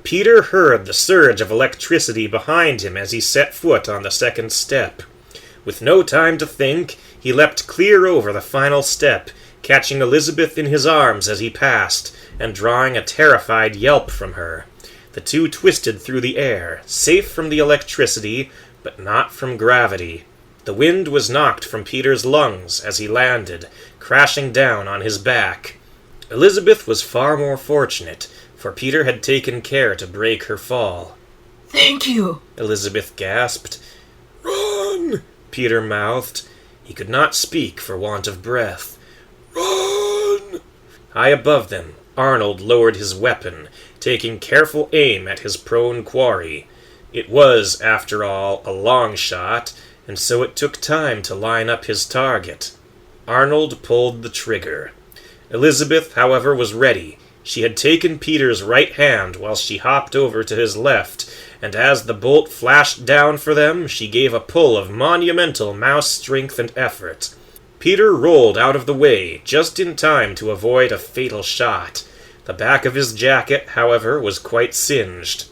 S1: Peter heard the surge of electricity behind him as he set foot on the second step. With no time to think, he leapt clear over the final step, catching Elizabeth in his arms as he passed, and drawing a terrified yelp from her. The two twisted through the air, safe from the electricity, but not from gravity. The wind was knocked from Peter's lungs as he landed, crashing down on his back. Elizabeth was far more fortunate, for Peter had taken care to break her fall.
S2: "Thank you,"
S1: Elizabeth gasped. "Run!" Peter mouthed. He could not speak for want of breath. "Run!" High above them, Arnold lowered his weapon, taking careful aim at his prone quarry. It was, after all, a long shot, and so it took time to line up his target. Arnold pulled the trigger. Elizabeth, however, was ready. She had taken Peter's right hand while she hopped over to his left, and as the bolt flashed down for them, she gave a pull of monumental mouse strength and effort. Peter rolled out of the way, just in time to avoid a fatal shot. The back of his jacket, however, was quite singed.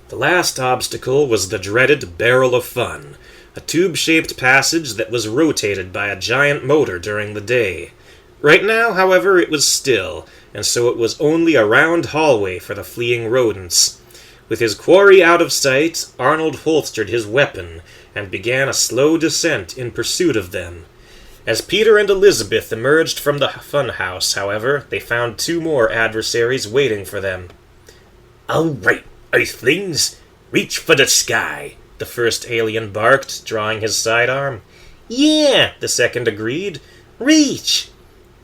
S1: The last obstacle was the dreaded Barrel of Fun, a tube-shaped passage that was rotated by a giant motor during the day. Right now, however, it was still, and so it was only a round hallway for the fleeing rodents. With his quarry out of sight, Arnold holstered his weapon and began a slow descent in pursuit of them. As Peter and Elizabeth emerged from the funhouse, however, they found 2 more adversaries waiting for them. "All right, Earthlings, reach for the sky," the first alien barked, drawing his sidearm. "Yeah," the second agreed. "Reach!"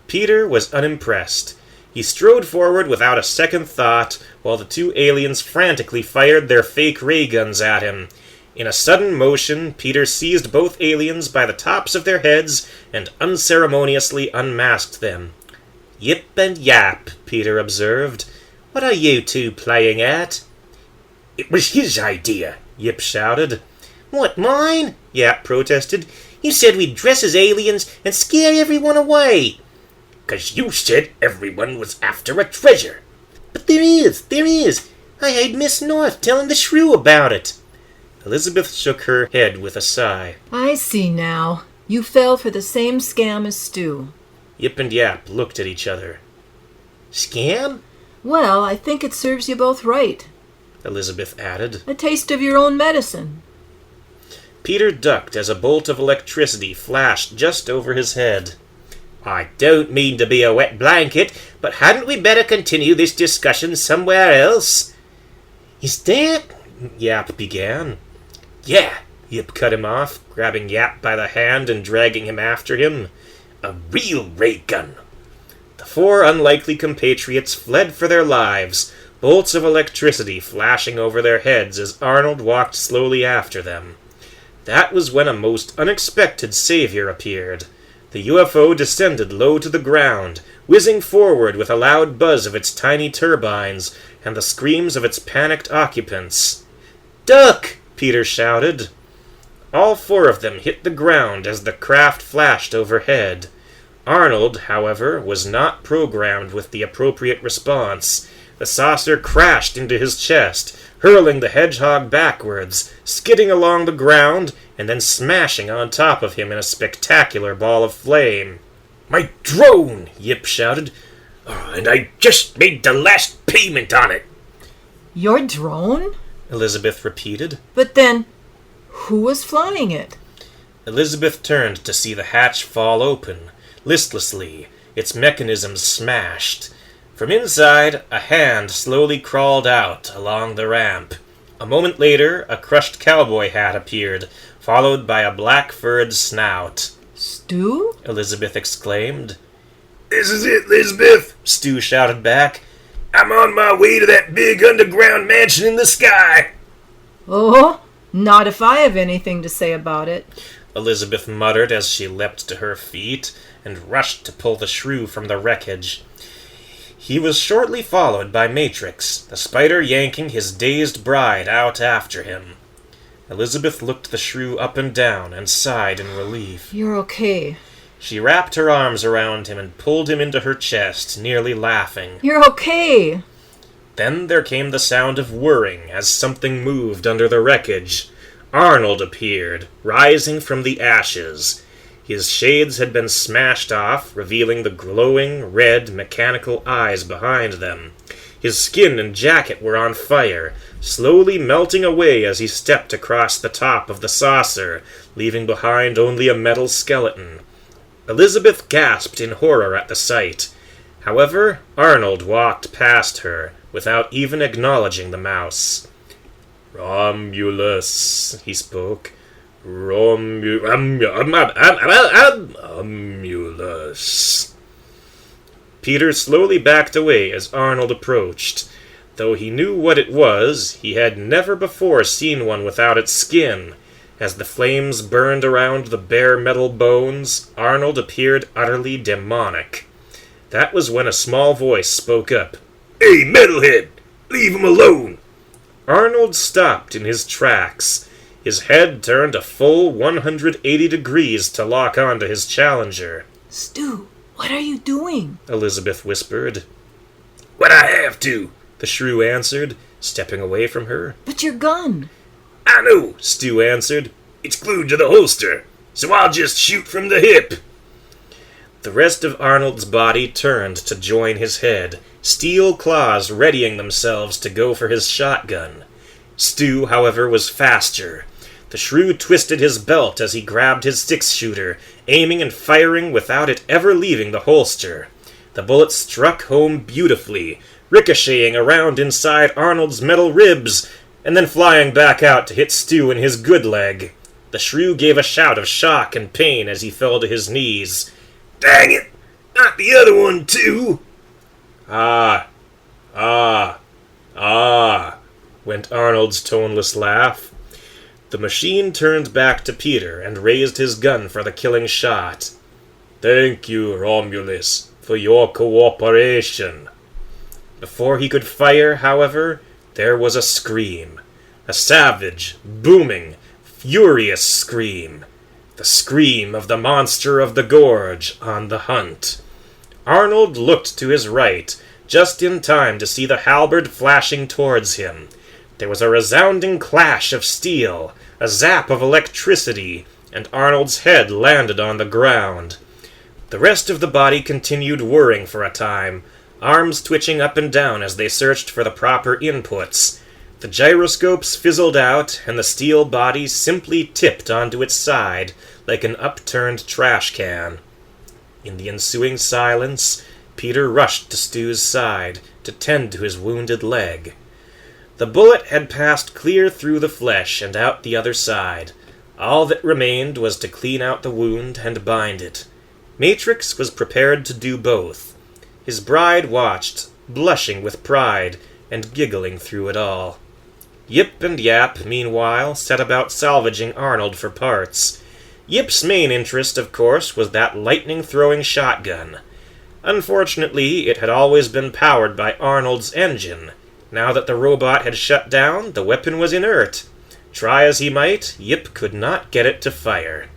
S1: Peter was unimpressed. He strode forward without a second thought, while the 2 aliens frantically fired their fake ray guns at him. In a sudden motion, Peter seized both aliens by the tops of their heads and unceremoniously unmasked them. "Yip and yap," Peter observed.
S3: What are you two playing at?"
S1: "It was his idea," Yip shouted.
S3: "What, mine?" Yap protested. "You said we'd dress as aliens and scare everyone away."
S1: "'Cause you said everyone was after a treasure."
S3: "But there is. I heard Miss North telling the Shrew about it." Elizabeth shook her head with a sigh.
S2: I see now. You fell for the same scam as Stu.
S3: Yip and Yap looked at each other. "Scam?"
S2: Well, I think it serves you both right.
S3: Elizabeth added.
S2: A taste of your own medicine.
S3: Peter ducked as a bolt of electricity flashed just over his head.
S1: "I don't mean to be a wet blanket, but hadn't we better continue this discussion somewhere else?"
S3: "Is that—" Yap began.
S1: "Yeah,"
S3: Yip cut him off, grabbing Yap by the hand and dragging him after him.
S1: "a real ray gun."
S3: The four unlikely compatriots fled for their lives, bolts of electricity flashing over their heads as Arnold walked slowly after them. That was when a most unexpected savior appeared. The UFO descended low to the ground, whizzing forward with a loud buzz of its tiny turbines and the screams of its panicked occupants. "Duck!" Peter shouted. All four of them hit the ground as the craft flashed overhead. Arnold, however, was not programmed with the appropriate response. The saucer crashed into his chest, hurling the Hedgehog backwards, skidding along the ground, and then smashing on top of him in a spectacular ball of flame.
S1: "My drone!"
S3: Yip shouted.
S1: "And I just made the last payment on it."
S2: Your drone?
S3: Elizabeth repeated.
S2: But then, who was flying it?
S3: Elizabeth turned to see the hatch fall open, listlessly, its mechanisms smashed. From inside, a hand slowly crawled out along the ramp. A moment later, a crushed cowboy hat appeared, followed by a black-furred snout.
S2: Stu?
S3: Elizabeth exclaimed.
S1: "This is it, Elizabeth,"
S3: Stu shouted back.
S1: "I'm on my way to that big underground mansion in the sky."
S2: Oh, not if I have anything to say about it.
S3: Elizabeth muttered as she leapt to her feet and rushed to pull the Shrew from the wreckage. He was shortly followed by Matrix, the spider yanking his dazed bride out after him. Elizabeth looked the Shrew up and down and sighed in relief.
S2: You're okay.
S3: She wrapped her arms around him and pulled him into her chest, nearly laughing.
S2: You're okay.
S3: Then there came the sound of whirring as something moved under the wreckage. Arnold appeared, rising from the ashes. His shades had been smashed off, revealing the glowing, red, mechanical eyes behind them. His skin and jacket were on fire, slowly melting away as he stepped across the top of the saucer, leaving behind only a metal skeleton. Elizabeth gasped in horror at the sight. However, Arnold walked past her, without even acknowledging the mouse. "Romulus," he spoke. "Romulus." Peter slowly backed away as Arnold approached. Though he knew what it was, he had never before seen one without its skin. As the flames burned around the bare metal bones, Arnold appeared utterly demonic. That was when a small voice spoke up.
S1: "Hey, metalhead! Leave him alone!"
S3: Arnold stopped in his tracks. His head turned a full 180 degrees to lock onto his challenger.
S2: Stu, what are you doing?
S3: Elizabeth whispered.
S1: "What I have to,"
S3: The Shrew answered, stepping away from her.
S2: But your gun.
S1: "I know,"
S3: Stu answered.
S1: "It's glued to the holster, so I'll just shoot from the hip."
S3: The rest of Arnold's body turned to join his head, steel claws readying themselves to go for his shotgun. Stu, however, was faster. The Shrew twisted his belt as he grabbed his six-shooter, aiming and firing without it ever leaving the holster. The bullet struck home beautifully, ricocheting around inside Arnold's metal ribs, and then flying back out to hit Stu in his good leg. The Shrew gave a shout of shock and pain as he fell to his knees.
S1: "Dang it! Not the other one, too!"
S3: Ah, went Arnold's toneless laugh. The machine turned back to Peter and raised his gun for the killing shot. "Thank you, Romulus, for your cooperation."
S1: Before he could fire, however, there was a scream. A savage, booming, furious scream. The scream of the monster of the gorge on the hunt. Arnold looked to his right, just in time to see the halberd flashing towards him. There was a resounding clash of steel, a zap of electricity, and Arnold's head landed on the ground. The rest of the body continued whirring for a time, arms twitching up and down as they searched for the proper inputs. The gyroscopes fizzled out, and the steel body simply tipped onto its side like an upturned trash can. In the ensuing silence, Peter rushed to Stu's side to tend to his wounded leg. The bullet had passed clear through the flesh and out the other side. All that remained was to clean out the wound and bind it. Matrix was prepared to do both. His bride watched, blushing with pride and giggling through it all. Yip and Yap, meanwhile, set about salvaging Arnold for parts. Yip's main interest, of course, was that lightning-throwing shotgun. Unfortunately, it had always been powered by Arnold's engine. Now that the robot had shut down, the weapon was inert. Try as he might, Yip could not get it to fire.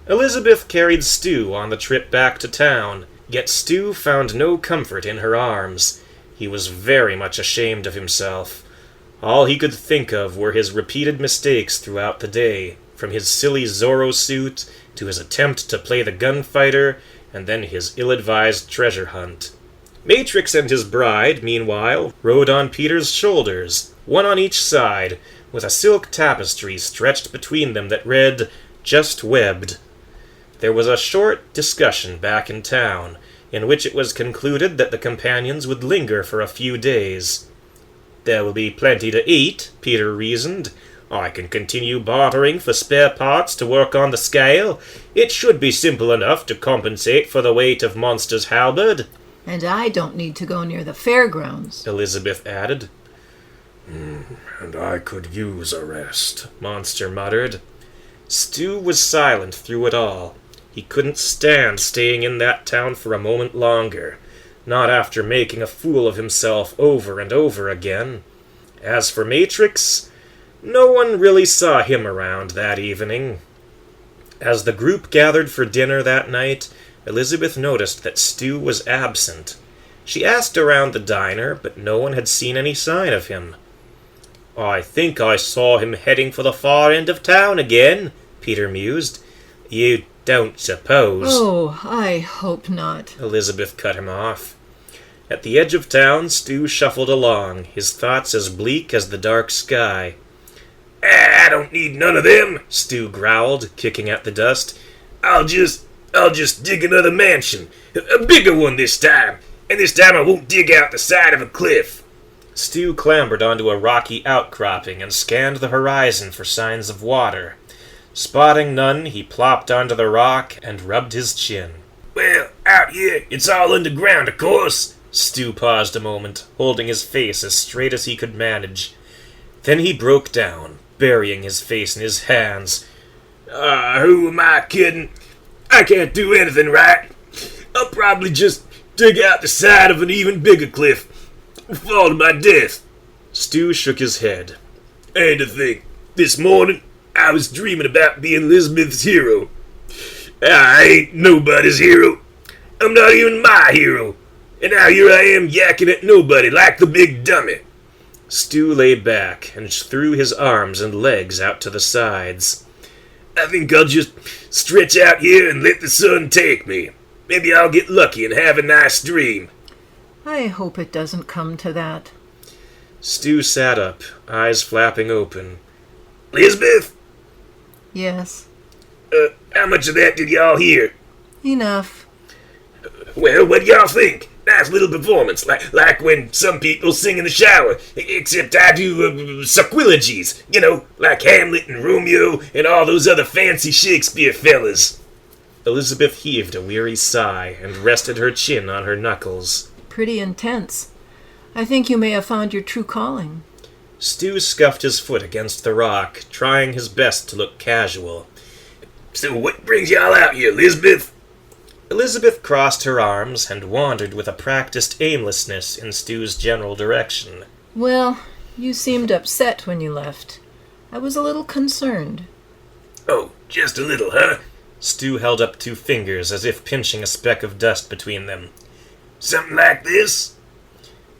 S1: Elizabeth carried Stu on the trip back to town, yet Stu found no comfort in her arms. He was very much ashamed of himself. All he could think of were his repeated mistakes throughout the day, from his silly Zorro suit to his attempt to play the gunfighter, and then his ill-advised treasure hunt. Matrix and his bride, meanwhile, rode on Peter's shoulders, one on each side, with a silk tapestry stretched between them that read, "Just Webbed." There was a short discussion back in town, in which it was concluded that the companions would linger for a few days. "There will be plenty to eat," Peter reasoned. "I can continue bartering for spare parts to work on the scale. It should be simple enough to compensate for the weight of Monster's halberd."
S2: And I don't need to go near the fairgrounds,
S1: Elizabeth added. And I could use a rest," Monster muttered. Stu was silent through it all. He couldn't stand staying in that town for a moment longer, not after making a fool of himself over and over again. As for Matrix, no one really saw him around that evening. As the group gathered for dinner that night, Elizabeth noticed that Stu was absent. She asked around the diner, but no one had seen any sign of him. "I think I saw him heading for the far end of town again," Peter mused. "You don't suppose—"
S2: Oh, I hope not,
S1: Elizabeth cut him off. At the edge of town, Stu shuffled along, his thoughts as bleak as the dark sky. "I don't need none of them," Stu growled, kicking at the dust. I'll just dig another mansion. A bigger one this time. And this time I won't dig out the side of a cliff." Stu clambered onto a rocky outcropping and scanned the horizon for signs of water. Spotting none, he plopped onto the rock and rubbed his chin. "Well, out here, it's all underground, of course." Stu paused a moment, holding his face as straight as he could manage. Then he broke down, burying his face in his hands. Who am I kidding? I can't do anything right. I'll probably just dig out the side of an even bigger cliff and fall to my death." Stu shook his head. "And to think, this morning I was dreaming about being Elizabeth's hero. I ain't nobody's hero. I'm not even my hero. And now here I am yakking at nobody like the big dummy." Stu lay back and threw his arms and legs out to the sides. "I think I'll just stretch out here and let the sun take me. Maybe I'll get lucky and have a nice dream."
S2: I hope it doesn't come to that.
S1: Stu sat up, eyes flapping open. "Elizabeth?"
S2: Yes.
S1: How much of that did y'all hear?"
S2: Enough.
S1: "Well, what do y'all think? Nice little performance, like when some people sing in the shower, except I do sacrilegyes, like Hamlet and Romeo and all those other fancy Shakespeare fellas." Elizabeth heaved a weary sigh and rested her chin on her knuckles.
S2: Pretty intense. I think you may have found your true calling.
S1: Stu scuffed his foot against the rock, trying his best to look casual. "So what brings y'all out here, Elizabeth?" Elizabeth crossed her arms and wandered with a practiced aimlessness in Stu's general direction.
S2: Well, you seemed upset when you left. I was a little concerned.
S3: Oh, just a little, huh?
S1: Stu held up 2 fingers as if pinching a speck of dust between them.
S3: Something like this?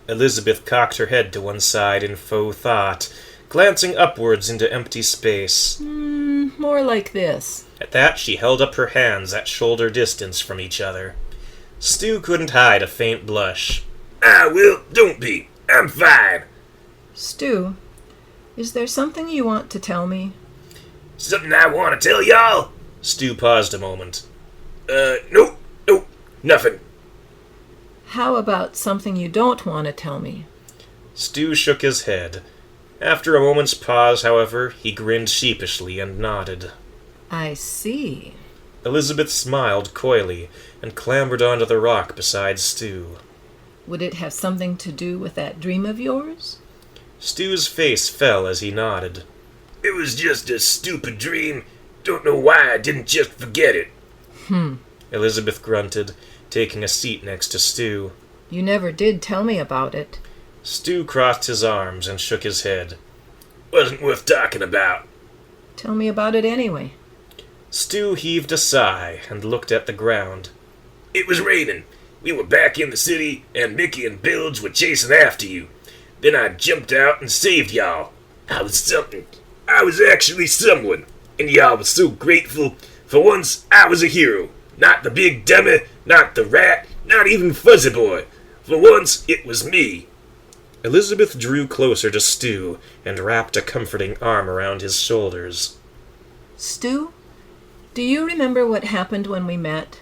S1: Elizabeth cocked her head to one side in faux thought, glancing upwards into empty space.
S2: More like this.
S1: At that, she held up her hands at shoulder distance from each other. Stu couldn't hide a faint blush.
S3: Well, don't be. I'm fine.
S2: Stu, is there something you want to tell me?
S3: Something I want to tell y'all?
S1: Stu paused a moment.
S3: Nope, nothing.
S2: How about something you don't want to tell me?
S1: Stu shook his head. After a moment's pause, however, he grinned sheepishly and nodded.
S2: I see.
S1: Elizabeth smiled coyly and clambered onto the rock beside Stu.
S2: Would it have something to do with that dream of yours?
S1: Stu's face fell as he nodded.
S3: It was just a stupid dream. Don't know why I didn't just forget it.
S1: Elizabeth grunted, taking a seat next to Stu.
S2: You never did tell me about it.
S1: Stu crossed his arms and shook his head.
S3: Wasn't worth talking about.
S2: Tell me about it anyway.
S1: Stu heaved a sigh and looked at the ground.
S3: It was raining. We were back in the city, and Mickey and Bilge were chasing after you. Then I jumped out and saved y'all. I was something. I was actually someone. And y'all was so grateful. For once, I was a hero. Not the big dummy, not the rat, not even Fuzzy Boy. For once, it was me.
S1: Elizabeth drew closer to Stu and wrapped a comforting arm around his shoulders.
S2: Stu, do you remember what happened when we met?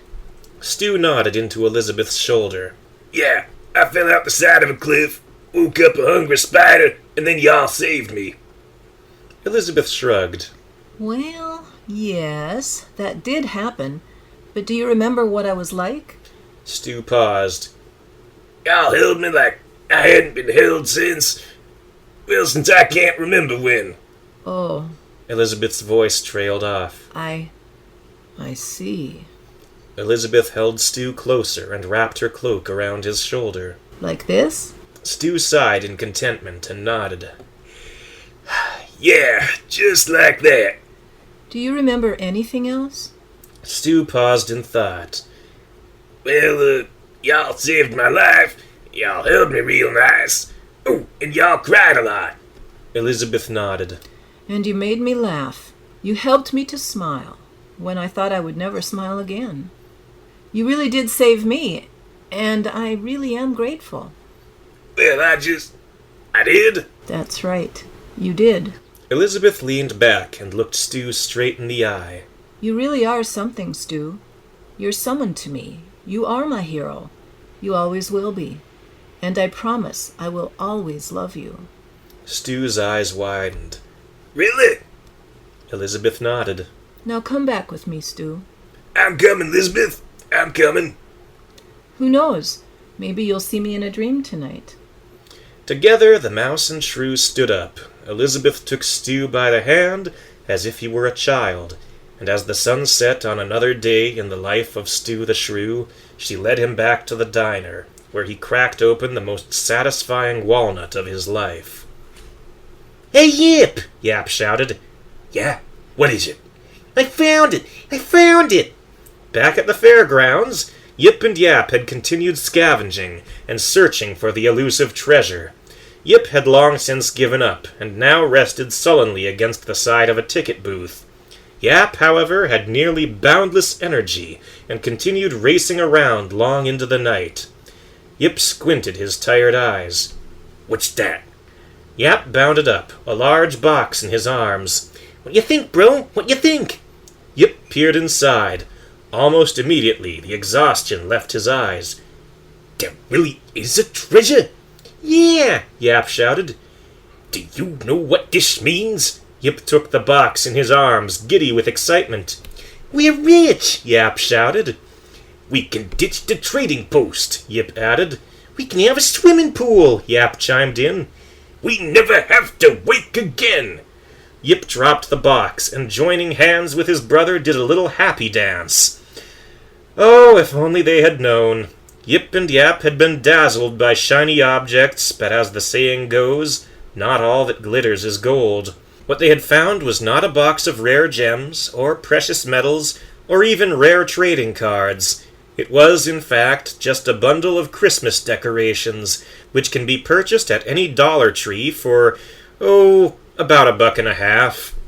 S1: Stu nodded into Elizabeth's shoulder.
S3: Yeah, I fell out the side of a cliff, woke up a hungry spider, and then y'all saved me.
S1: Elizabeth shrugged.
S2: Well, yes, that did happen. But do you remember what I was like?
S1: Stu paused.
S3: Y'all held me like I hadn't been held since I can't remember when.
S2: Oh.
S1: Elizabeth's voice trailed off.
S2: I see.
S1: Elizabeth held Stu closer and wrapped her cloak around his shoulder.
S2: Like this?
S1: Stu sighed in contentment and nodded.
S3: Yeah, just like that.
S2: Do you remember anything else?
S1: Stu paused in thought.
S3: Well, y'all saved my life. Y'all held me real nice. Oh, and y'all cried a lot.
S1: Elizabeth nodded.
S2: And you made me laugh. You helped me to smile when I thought I would never smile again. You really did save me, and I really am grateful.
S3: Well, I did.
S2: That's right. You did.
S1: Elizabeth leaned back and looked Stu straight in the eye.
S2: You really are something, Stu. You're someone to me. You are my hero. You always will be. And I promise I will always love you.
S1: Stu's eyes widened.
S3: Really?
S1: Elizabeth nodded.
S2: Now come back with me, Stu.
S3: I'm coming, Elizabeth. I'm coming.
S2: Who knows? Maybe you'll see me in a dream tonight.
S1: Together, the mouse and shrew stood up. Elizabeth took Stu by the hand as if he were a child, and as the sun set on another day in the life of Stu the Shrew, she led him back to the diner, where he cracked open the most satisfying walnut of his life.
S3: Hey, Yip!
S1: Yap shouted.
S3: Yeah? What is it?
S1: I found it! I found it! Back at the fairgrounds, Yip and Yap had continued scavenging and searching for the elusive treasure. Yip had long since given up, and now rested sullenly against the side of a ticket booth. Yap, however, had nearly boundless energy, and continued racing around long into the night. Yip squinted his tired eyes.
S3: What's that?
S1: Yap bounded up, a large box in his arms.
S3: What you think, bro? What you think?
S1: Yip peered inside. Almost immediately, the exhaustion left his eyes.
S3: There really is a treasure?
S1: Yeah, Yap shouted.
S3: Do you know what this means?
S1: Yip took the box in his arms, giddy with excitement.
S3: We're rich,
S1: Yap shouted.
S3: We can ditch the trading post,
S1: Yip added.
S3: We can have a swimming pool,
S1: Yap chimed in.
S3: We never have to wake again.
S1: Yip dropped the box, and joining hands with his brother did a little happy dance. Oh, if only they had known. Yip and Yap had been dazzled by shiny objects, but as the saying goes, not all that glitters is gold. What they had found was not a box of rare gems, or precious metals, or even rare trading cards. It was, in fact, just a bundle of Christmas decorations, which can be purchased at any Dollar Tree for, about $1.50.